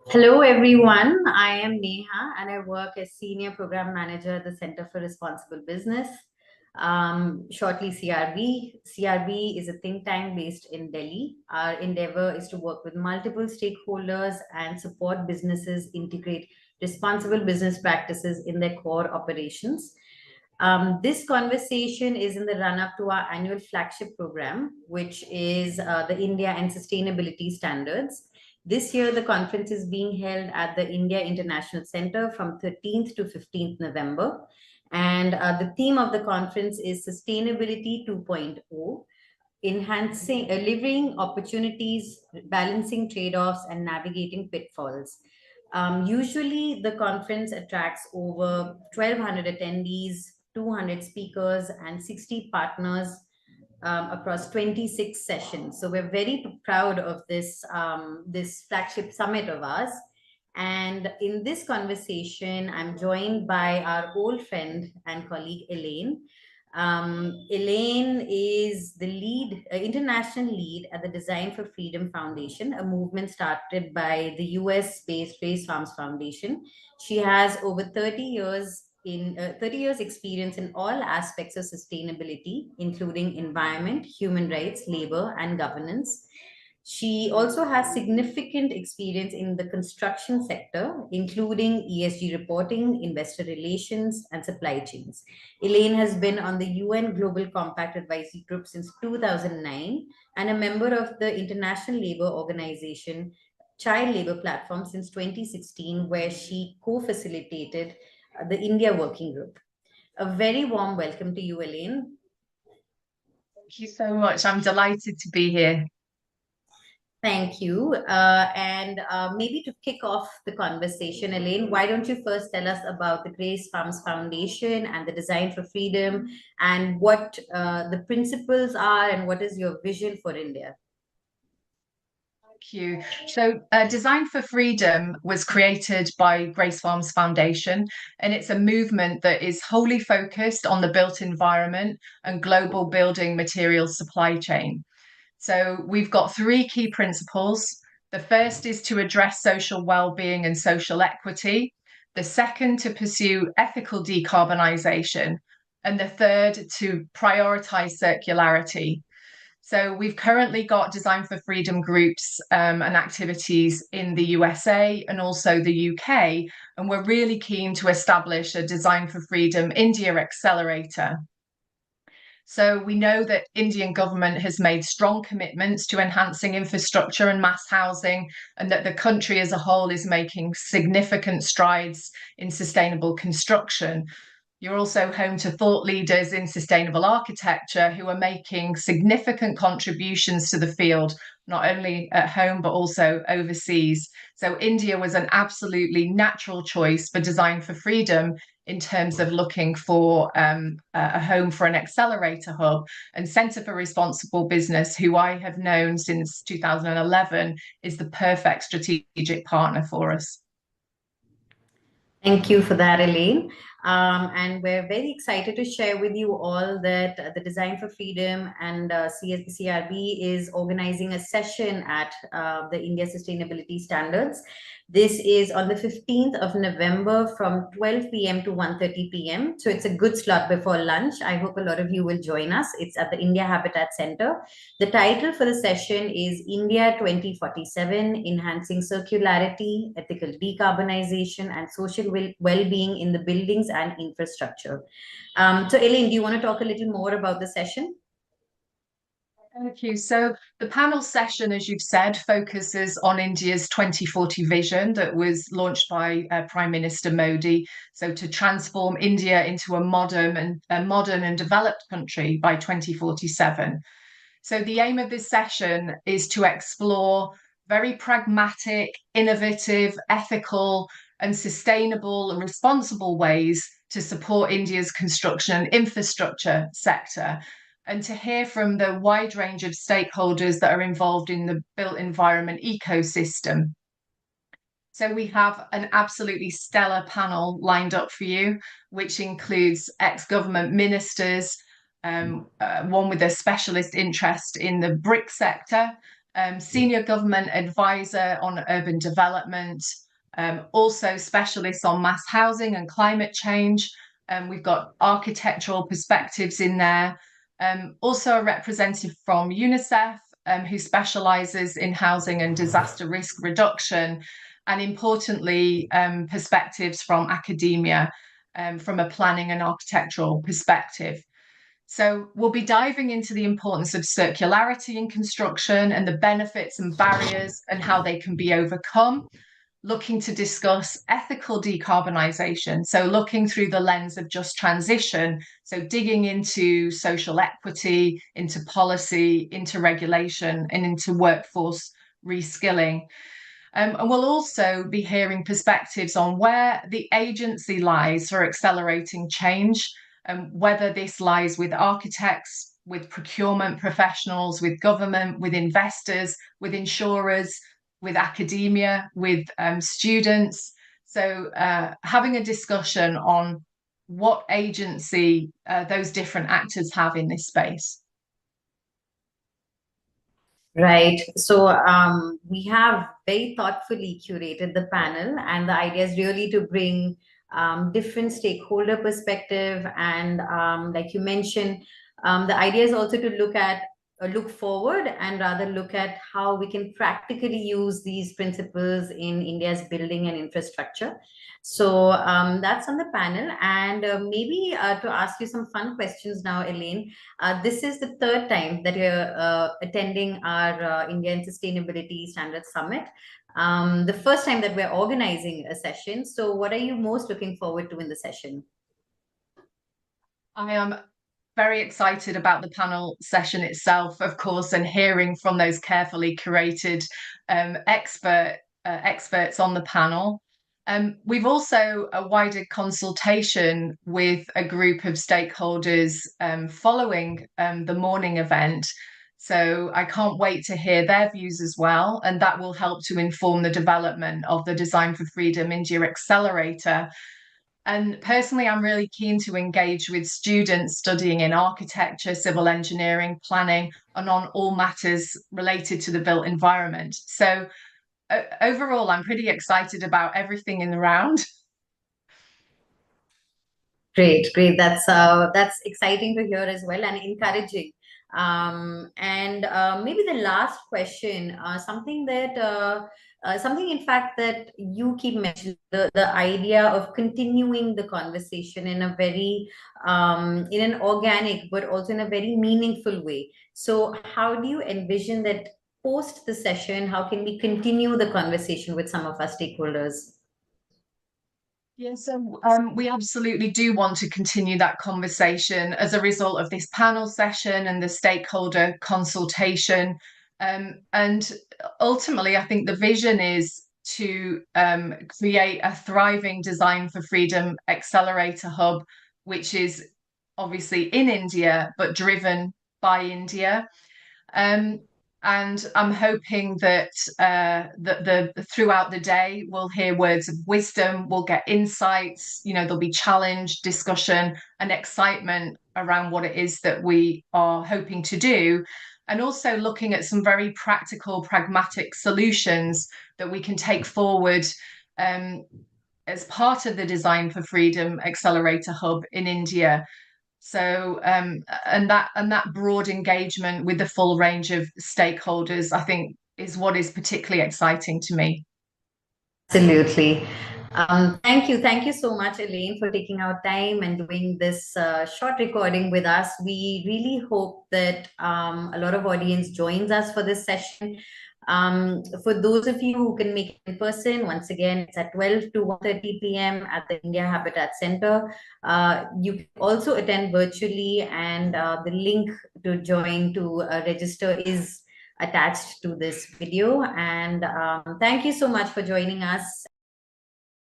Hello, everyone. I am Neha and I work as Senior Program Manager at the Center for Responsible Business, shortly CRB. CRB is a think tank based in Delhi. Our endeavor is to work with multiple stakeholders and support businesses integrate responsible business practices in their core operations. This conversation is in the run up to our annual flagship program, which is the India and Sustainability Standards. This year, the conference is being held at the India International Center from 13th to 15th November. And the theme of the conference is Sustainability 2.0, enhancing, delivering opportunities, balancing trade offs, and navigating pitfalls. Usually, the conference attracts over 1,200 attendees, 200 speakers, and 60 partners across 26 sessions. So we're very proud of this flagship summit of ours. And in this conversation, I'm joined by our old friend and colleague Elaine. Elaine is the international lead at the Design for Freedom Foundation, a movement started by the US-based Race Farms Foundation. She has over 30 years experience in all aspects of sustainability, including environment, human rights, labor, and governance. She also has significant experience in the construction sector, including ESG reporting, investor relations, and supply chains. Elaine has been on the UN Global Compact Advisory Group since 2009 and a member of the International Labour Organization Child Labour Platform since 2016, where she co facilitated the India Working Group. A very warm welcome to you, Elaine. Thank you so much. I'm delighted to be here. Thank you. And maybe to kick off the conversation, Elaine, why don't you first tell us about the Grace Farms Foundation and the Design for Freedom and what the principles are and what is your vision for India? Thank you. So, Design for Freedom was created by Grace Farms Foundation, and it's a movement that is wholly focused on the built environment and global building materials supply chain. So, we've got three key principles. The first is to address social well-being and social equity. The second, to pursue ethical decarbonisation. And the third, to prioritise circularity. So we've currently got Design for Freedom groups and activities in the USA and also the UK. And we're really keen to establish a Design for Freedom India accelerator. So we know that Indian government has made strong commitments to enhancing infrastructure and mass housing, and that the country as a whole is making significant strides in sustainable construction. You're also home to thought leaders in sustainable architecture who are making significant contributions to the field, not only at home, but also overseas. So India was an absolutely natural choice for Design for Freedom in terms of looking for a home for an accelerator hub. And Centre for Responsible Business, who I have known since 2011, is the perfect strategic partner for us. Thank you for that, Elaine. And we're very excited to share with you all that the Design for Freedom and CRB is organizing a session at the India Sustainability Standards. This is on the 15th of November from 12 p.m. to 1:30 p.m. So it's a good slot before lunch. I hope a lot of you will join us. It's at the India Habitat Center. The title for the session is India 2047, Enhancing Circularity, Ethical Decarbonization, and Social Well-being in the Buildings and Infrastructure. So Elaine, do you want to talk a little more about the session? Thank you. So the panel session, as you've said, focuses on India's 2040 vision that was launched by Prime Minister Modi. So to transform India into a modern and developed country by 2047. So the aim of this session is to explore very pragmatic, innovative, ethical, and sustainable and responsible ways to support India's construction and infrastructure sector, and to hear from the wide range of stakeholders that are involved in the built environment ecosystem. So we have an absolutely stellar panel lined up for you, which includes ex-government ministers, one with a specialist interest in the brick sector, senior government advisor on urban development, also specialists on mass housing and climate change. We've got architectural perspectives in there. Also a representative from UNICEF, who specialises in housing and disaster risk reduction, and importantly, perspectives from academia, from a planning and architectural perspective. So we'll be diving into the importance of circularity in construction and the benefits and barriers and how they can be overcome, looking to discuss ethical decarbonisation. So looking through the lens of just transition, so digging into social equity, into policy, into regulation, and into workforce reskilling. And we'll also be hearing perspectives on where the agency lies for accelerating change, and whether this lies with architects, with procurement professionals, with government, with investors, with insurers, with academia, with students. So having a discussion on what agency those different actors have in this space. Right. So we have very thoughtfully curated the panel, and the idea is really to bring different stakeholder perspective. And like you mentioned, the idea is also to look forward and rather look at how we can practically use these principles in India's building and infrastructure. So that's on the panel. And maybe to ask you some fun questions now, Elaine. This is the third time that you're attending our India and Sustainability Standards Summit. The first time that we're organizing a session. So what are you most looking forward to in the session? I am very excited about the panel session itself, of course, and hearing from those carefully curated experts on the panel. We've also a wider consultation with a group of stakeholders following the morning event. So I can't wait to hear their views as well, and that will help to inform the development of the Design for Freedom India Accelerator. And personally, I'm really keen to engage with students studying in architecture, civil engineering, planning, and on all matters related to the built environment. So overall, I'm pretty excited about everything in the round. Great, great. That's exciting to hear as well, and encouraging. And maybe the last question, something in fact that you keep mentioning, the idea of continuing the conversation in a very in an organic but also in a very meaningful way. So how do you envision that post the session? How can we continue the conversation with some of our stakeholders? Yeah, so we absolutely do want to continue that conversation as a result of this panel session and the stakeholder consultation. And ultimately, I think the vision is to create a thriving Design for Freedom Accelerator Hub, which is obviously in India, but driven by India. And I'm hoping that throughout the day we'll hear words of wisdom, we'll get insights. There'll be challenge, discussion, and excitement around what it is that we are hoping to do, and also looking at some very practical, pragmatic solutions that we can take forward as part of the Design for Freedom Accelerator Hub in India. So and that broad engagement with the full range of stakeholders, I think, is what is particularly exciting to me. Absolutely. Thank you so much, Elaine, for taking our time and doing this short recording with us. We really hope that a lot of audience joins us for this session. For those of you who can make it in person, once again, it's at 12 to 1:30 p.m. at the India Habitat Center. You can also attend virtually, and the link to join to register is attached to this video. And thank you so much for joining us.